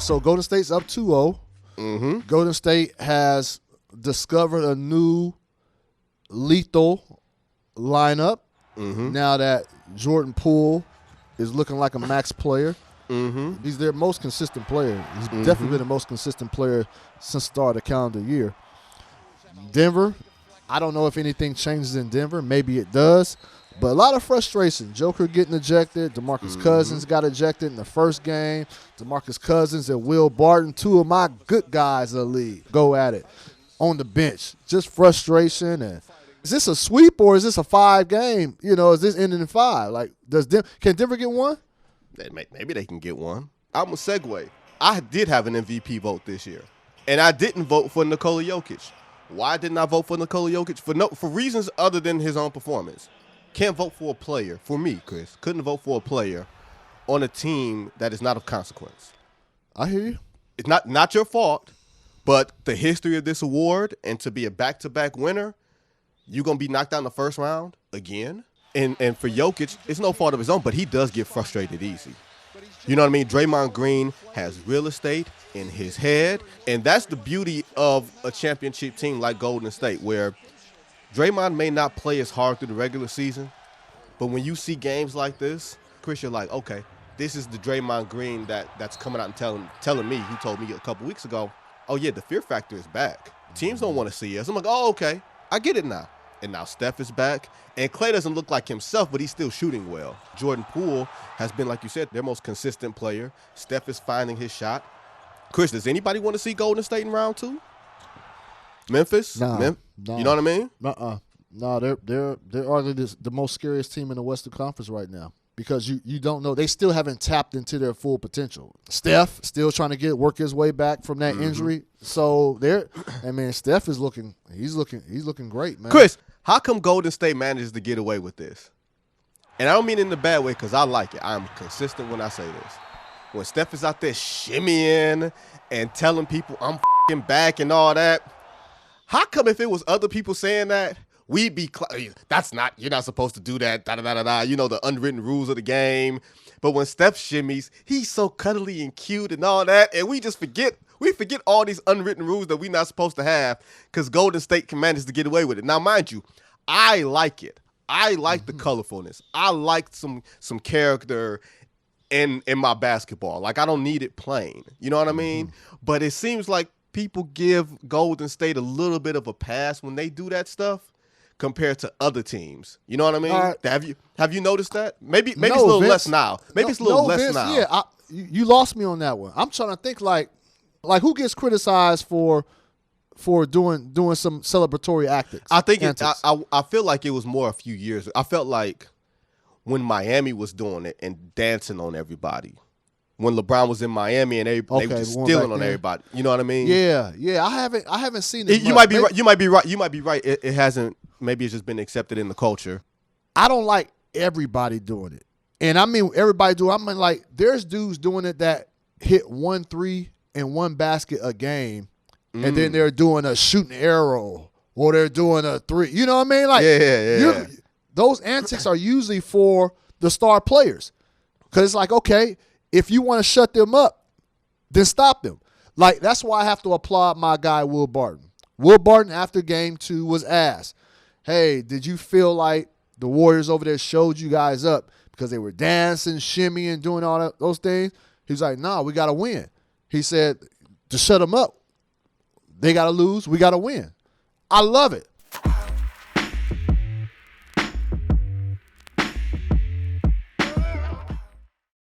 So Golden State's up 2-0. Mm-hmm. Golden State has discovered a new lethal lineup now that Jordan Poole is looking like a max player. Mm-hmm. He's their most consistent player. He's definitely been the most consistent player since the start of the calendar year. Denver, I don't know if anything changes in Denver. Maybe it does. But a lot of frustration. Joker getting ejected. DeMarcus Cousins got ejected in the first game. DeMarcus Cousins and Will Barton, two of my good guys of the league, go at it on the bench. Just frustration. And is this a sweep or is this a 5-game? Is this ending in 5? Like, can Denver get one? Maybe they can get one. I'm a segue. I did have an MVP vote this year, and I didn't vote for Nikola Jokic. Why didn't I vote for Nikola Jokic? For reasons other than his own performance. Can't vote for a player. For me, Chris, couldn't vote for a player on a team that is not of consequence. I hear you. It's not your fault, but the history of this award and to be a back-to-back winner, you're going to be knocked out in the first round again. And for Jokic, it's no fault of his own, but he does get frustrated easy. You know what I mean? Draymond Green has real estate in his head, and that's the beauty of a championship team like Golden State, where Draymond may not play as hard through the regular season, but when you see games like this, Chris, you're like, okay, this is the Draymond Green that's coming out and telling me, he told me a couple weeks ago, oh, yeah, the fear factor is back. Teams don't want to see us. I'm like, oh, okay, I get it now. And now Steph is back, and Klay doesn't look like himself, but he's still shooting well. Jordan Poole has been, like you said, their most consistent player. Steph is finding his shot. Chris, does anybody want to see Golden State in round 2? Memphis? Nah. You know what I mean? No, they're arguably the most scariest team in the Western Conference right now because you don't know. They still haven't tapped into their full potential. Steph still trying to work his way back from that injury. So Steph is looking great, man. Chris, how come Golden State manages to get away with this? And I don't mean in the bad way because I like it. I'm consistent when I say this. When Steph is out there shimmying and telling people I'm f***ing back and all that, how come if it was other people saying that, we'd be you're not supposed to do that, da-da-da-da-da, the unwritten rules of the game. But when Steph shimmies, he's so cuddly and cute and all that, and we just forget all these unwritten rules that we're not supposed to have because Golden State can manage to get away with it. Now, mind you, I like it. I like the colorfulness. I like some character in my basketball. Like, I don't need it plain. You know what I mean? But it seems like people give Golden State a little bit of a pass when they do that stuff compared to other teams. You know what I mean? Have you noticed that? Maybe it's a little less now. Maybe it's a little less Vince, now. Yeah, you lost me on that one. I'm trying to think like who gets criticized for doing some celebratory antics. I think I feel like it was more a few years. I felt like when Miami was doing it and dancing on everybody. When LeBron was in Miami and they were just stealing on everybody. You know what I mean? Yeah. I haven't seen it. You might be right. You might be right. It hasn't. Maybe it's just been accepted in the culture. I don't like everybody doing it, and I mean everybody do. I mean like there's dudes doing it that hit 1 3 and 1 basket a game, and then they're doing a shooting arrow or they're doing a 3. You know what I mean? Like yeah. Those antics are usually for the star players because it's like okay. If you want to shut them up, then stop them. Like, that's why I have to applaud my guy, Will Barton. Will Barton, after game 2, was asked, hey, did you feel like the Warriors over there showed you guys up because they were dancing, shimmying, doing all those things? He was like, no, we got to win. He said, to shut them up, they got to lose, we got to win. I love it.